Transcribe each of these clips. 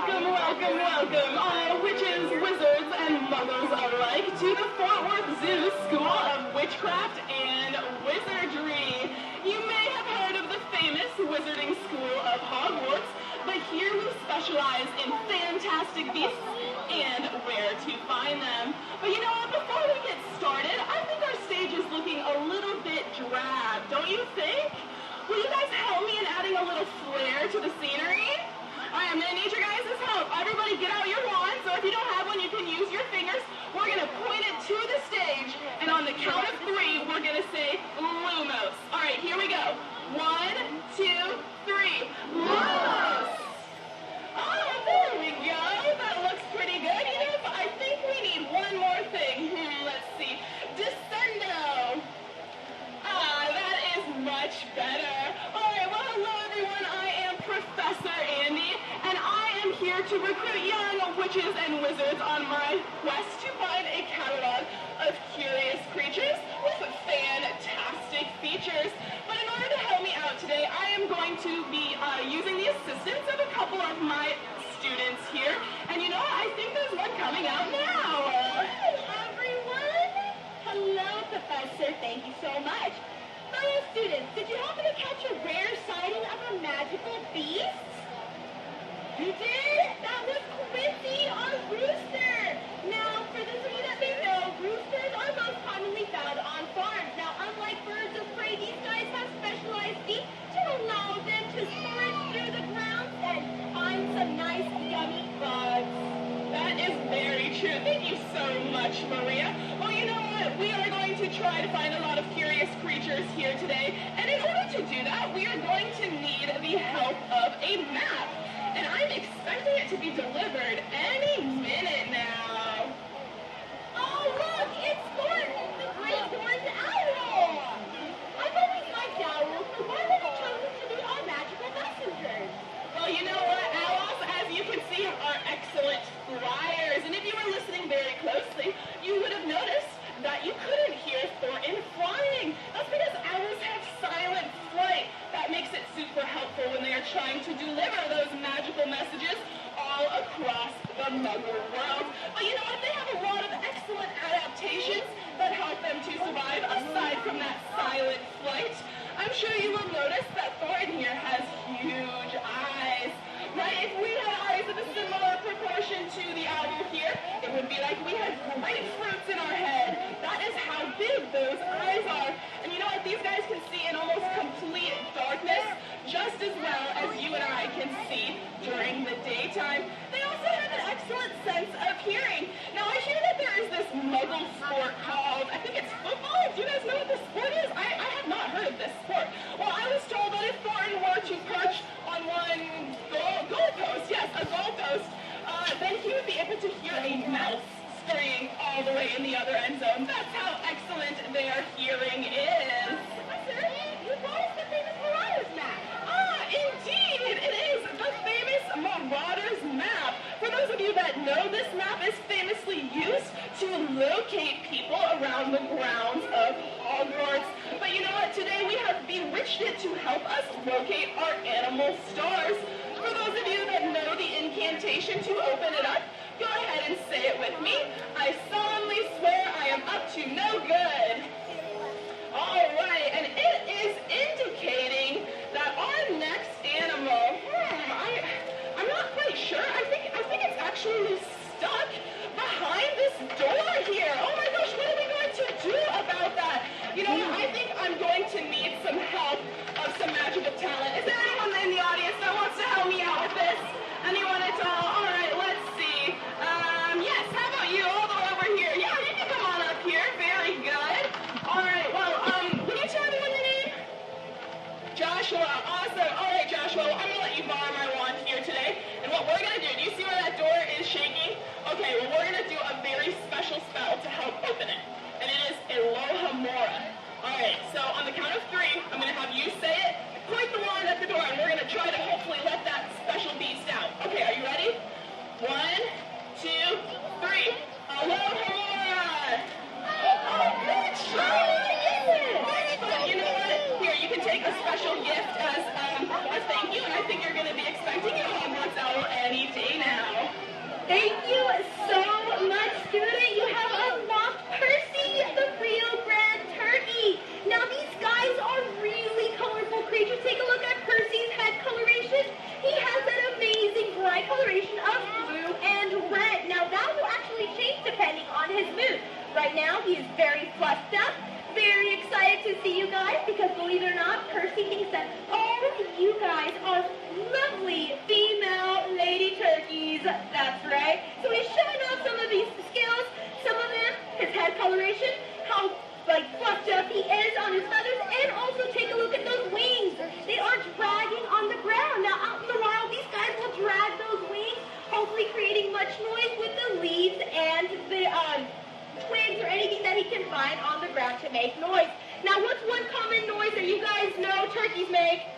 welcome, witches, wizards, and muggles alike, to the Fort Worth Zoo School of Witchcraft and Wizardry. You may have heard of the famous Wizarding School of Hogwarts, but here we specialize in fantastic beasts and where to find them. But you know what, before we get started, I think our stage is looking a little bit drab, don't you think? Will you guys help me in adding a little flair to the scenery? Alright, I'm going to need your guys' help. Everybody get out your wands, or if you don't have one, you can use your fingers. We're going to point it to the stage, and on the count of 3, we're going to say Lumos. Alright, here we go. 1, 2, 3. Lumos! Oh, there we go. That looks pretty good. You know, I think we need one more thing. Let's see. Descendo. That is much better. Alright, well, hello everyone. I am Professor Andy, and I am here to recruit young witches and wizards on my quest to find a catalog of curious creatures with fantastic features. But in order to help me out today, I am going to be using the assistance of a couple of my students here. And you know what? I think there's one coming out now. Hi, everyone. Hello, Professor. Thank you so much. Fellow students, did you happen to catch a rare sighting of a magical beast? You did? That was Quincy, our rooster. Now, for those of you that may know, roosters are most commonly found on farms. Now, unlike birds of prey, these guys have specialized feet to allow them to forage through the ground and find some nice, yummy bugs. That is very true. Thank you so much, Maria. Well, you know what? We are going to try to find a lot of curious creatures here today. And in order to do that, we are going to need the help of a map. And I'm expecting it to be delivered any minute now. Oh, look! It's Thornton, the great horned owl! I've always liked owls, so why were they chosen to be our magical messengers? Well, you know what? Owls, as you can see, are excellent flyers. And if you were listening very closely, you would have noticed that you couldn't hear Thornton flying. That's because owls have silent flight. That makes it super helpful when they are trying to deliver those magical messages all across the Muggle world. But you know what? They have a lot of excellent adaptations that help them to survive aside from that silent flight. I'm sure you will notice that Thornton here has huge eyes. Right? If we had eyes of a similar proportion to the owl here, it would be like we had grapefruits in our head. That is how big those eyes are. And you know what? These guys can see in almost complete darkness just as well as you and I can see during the daytime. They also have an excellent sense of hearing. Now, I hear that there is this Muggle sport called, I think it's football. Do you guys know what this sport is? I have not heard of this sport. Well, I was told that if Thornton were to perch on one goalpost, yes, a goalpost, then he would be able to hear a mouse scurrying all the way in the other end zone. That's how excellent their hearing is. Professor, you brought us the famous Marauders map. Indeed, it is the famous Marauders map. For those of you that know, this map is famously used to locate people around the grounds of Hogwarts. But you know what? Today we have bewitched it to help us locate our animal stars. For those of you that know the incantation to open it up, go ahead and say it with me. I solemnly swear I am up to no good. All right, and it is indicating that our next animal, I'm not quite sure. I think it's actually stuck behind this door here. Oh my gosh, what are we going to do about that? You know what? I think I'm going to need some help of some magical talent. Is there anyone in the audience that wants to help me out with this? Anyone at all? All right, let's see. Yes, how about you? All the way over here. Yeah, you can come on up here. Very good. All right, well, will you tell me what your name? Joshua. Awesome. All right, Joshua, well, I'm going to let you borrow my wand here today. And what we're going to do you see where that door is shaking? Okay, well, we're going to do a very special spell to help open it. And it is Alohomora. All right, so on the count of 3, I'm going to have you say it, point the wand at the door, and we're going to try to hopefully let that special beast out. Okay, are you ready? 1, 2, 3. Alohomora! Oh, good job! But you know what? Here, you can take a special gift as a thank you, and I think you're going to be expecting your Hogwarts owl any day now. to see you guys because, believe it or not, Percy thinks that all of you guys are lovely female lady turkeys. That's right. So he's showing off some of these skills. Some of them, his head coloration, how fluffed up he is on his feathers, and also take a look at those wings. They are dragging on the ground. Now, out in the wild, these guys will drag those wings, hopefully creating much noise with the leaves and the twigs or anything that he can find on the ground to make noise. Now, what's one common noise that you guys know turkeys make?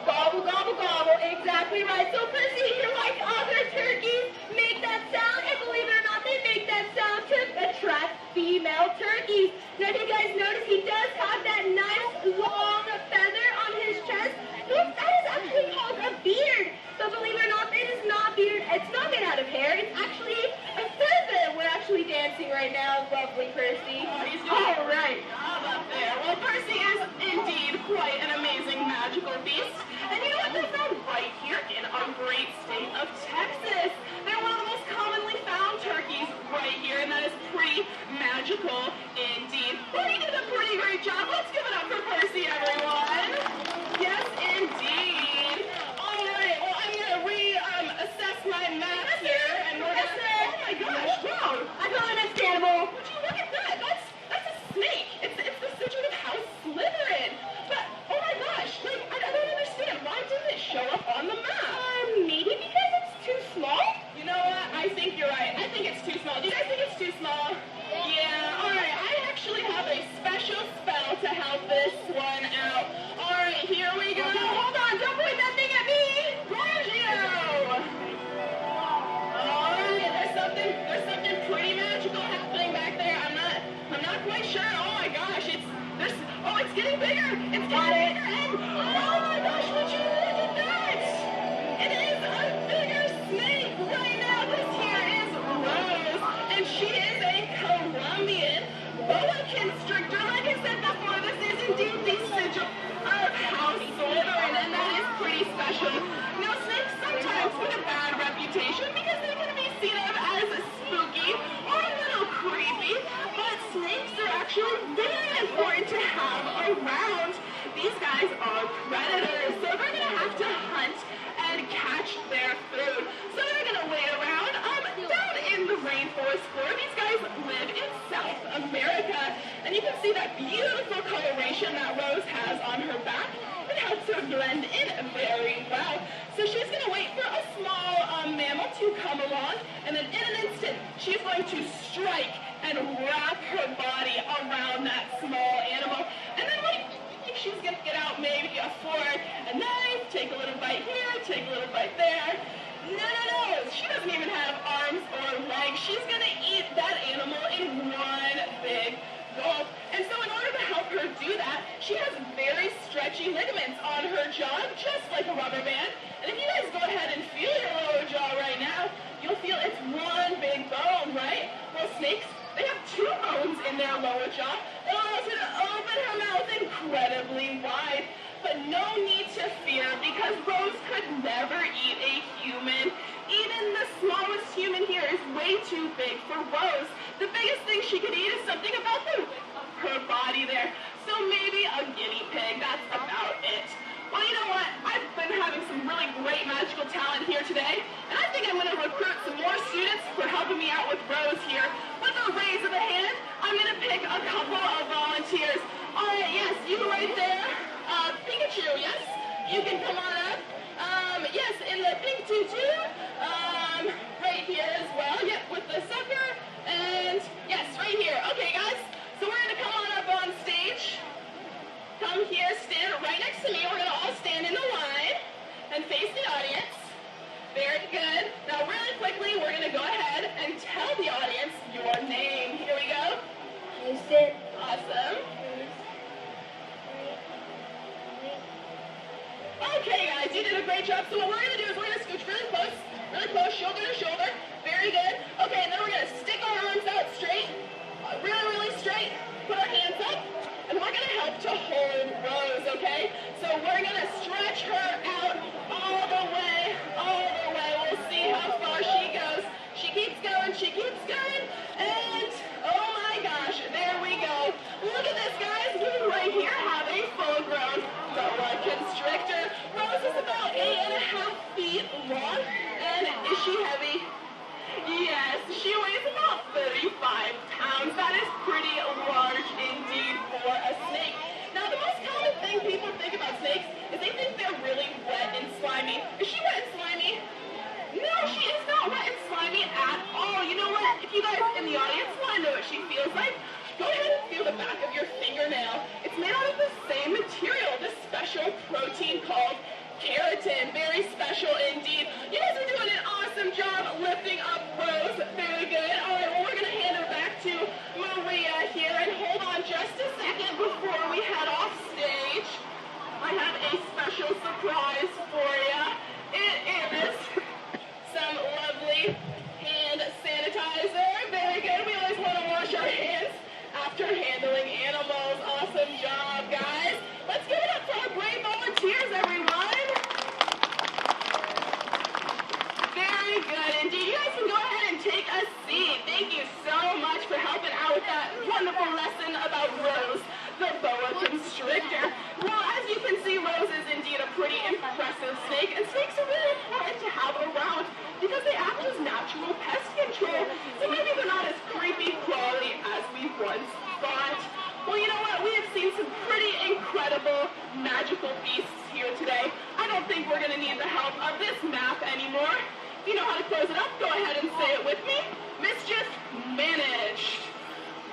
Gobble, gobble, gobble. Exactly right. So, Percy here, like other turkeys, make that sound, and believe it or not, they make that sound to attract female turkeys. Now, if you guys notice, he does have that nice long feather on his chest. That is actually called a beard. So, believe it or not, it is not beard. It's not made out of hair. It's actually a feather. We're actually dancing right now. Lovely, Percy. All right. Up there. Well, Percy is indeed quite an amazing magical beast. And you know what? They're found right here in our great state of Texas. They're one of the most commonly found turkeys right here, and that is pretty magical indeed. Well, he did a pretty great job. Let's give it up for Percy, everyone. Yes, indeed. All right. Well, I'm going to reassess my map here, and we're going to... Oh, my gosh. Wow. I found an next animal. Would you look at that? That's a snake. It's the Sigil of House Slytherin. But, oh my gosh, I don't understand. Why didn't it show up on the map? Maybe because it's too small? You know what? I think you're right. I think it's too small. Do you guys think it's too small? Yeah. All right. I actually have a special spell to help this one out. All right. Here we go. Hold on. Don't point that thing at me. Gorgio. All right. There's something pretty magical happening back there. I'm not quite sure. Oh my gosh. It's getting bigger. It's getting bigger. And, oh my gosh. Would you look at that? It is a bigger snake right now. This here is Rose, and she is a Colombian boa constrictor. Like I said before, this is indeed the Sigil of House Slytherin, and that is pretty special. Now, snakes sometimes get a bad reputation because they can be seen of as spooky or a little creepy, but snakes are actually very important to have around. These guys are predators, so they're going to have to hunt and catch their food. So they're going to wait around down in the rainforest floor. These guys live in South America, and you can see that beautiful coloration that Rose has on her back. It helps her blend in very well. So she's going to wait for a small mammal to come along, and then in an instant, she's going to strike and wrap her body around that small animal. And then she's going to get out maybe a fork, a knife, take a little bite here, take a little bite there. No. She doesn't even have arms or legs. She's going to eat that animal in one big gulp. And so in order to help her do that, she has very stretchy ligaments on her jaw, just like a rubber band. And if you guys go ahead and feel your lower jaw right now, you'll feel it's one big bone, right? Well, snakes, they have two bones in their lower jaw. It allows her to open her mouth incredibly wide. But no need to fear, because Rose could never eat a human. Even the smallest human here is way too big for Rose. The biggest thing she could eat is something about the width of her body there. So maybe a guinea pig, that's about it. Well, you know what? I've been having some really great magical talent here today, and I think I'm going to recruit some more students for helping me out with Rose here. With a raise of a hand, I'm going to pick a couple of volunteers. All right, yes, you right there. Pikachu, yes? You can come on up. Yes, in the pink tutu. Right here as well. Yep, with the sucker. And yes, right here. Okay, guys. So we're going to come on up on stage. Come here, stand right next to me. We're going to all stand in a line and face the audience. Very good. Now, really quickly, we're going to go ahead and tell the audience your name. Here we go. Houston. Awesome. Okay, guys, you did a great job. So what we're going to do is we're going to scooch really close, shoulder to shoulder. Very good. Okay, and then we're going to stick our arms out straight, really straight. Put our hands up, and we're going to help to hold Rose, okay? So we're going to stretch her out all the way. We'll see how far she goes. She keeps going, and oh my gosh, there we go. Look at this, guys. We wonderful lesson about Rose, the boa constrictor. Well, as you can see, Rose is indeed a pretty impressive snake, and snakes are really important to have around because they act as natural pest control. So maybe they're not as creepy crawly as we once thought. Well, you know what? We have seen some pretty incredible magical beasts here today. I don't think we're going to need the help of this map anymore. If you know how to close it up, go ahead and say it with me. Mischief managed.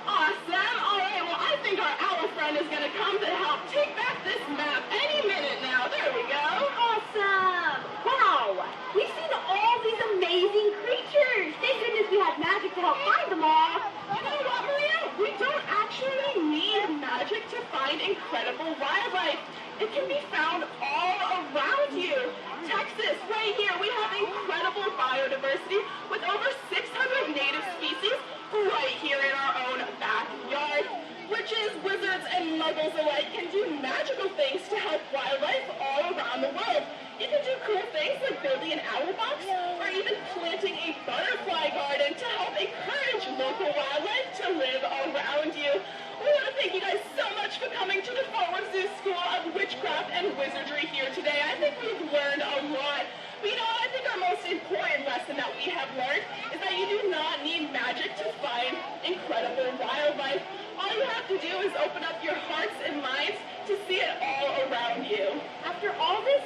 Awesome. All right, well, I think our owl friend is going to come to help take back this map any minute now. There we go. Awesome! Wow! We've seen all these amazing creatures. Thank goodness we had magic to help find them all. You know what, Maria? We don't actually need magic to find incredible wildlife. It can be found all around you. Texas, right here, we have incredible biodiversity with over 600 native species right here in our own backyard. Witches, wizards, and muggles alike can do magical things to help wildlife all around the world. You can do cool things like building an owl box or even planting a butterfly garden to help encourage local wildlife to live around you. We want to thank you guys so much for coming to the Forward Zoo School of Witchcraft and Wizardry here today. I think we've learned a lot. But you know what? I think our most important lesson that we have learned is that you do not need magic to find incredible wildlife. All you have to do is open up your hearts and minds to see it all around you. After all this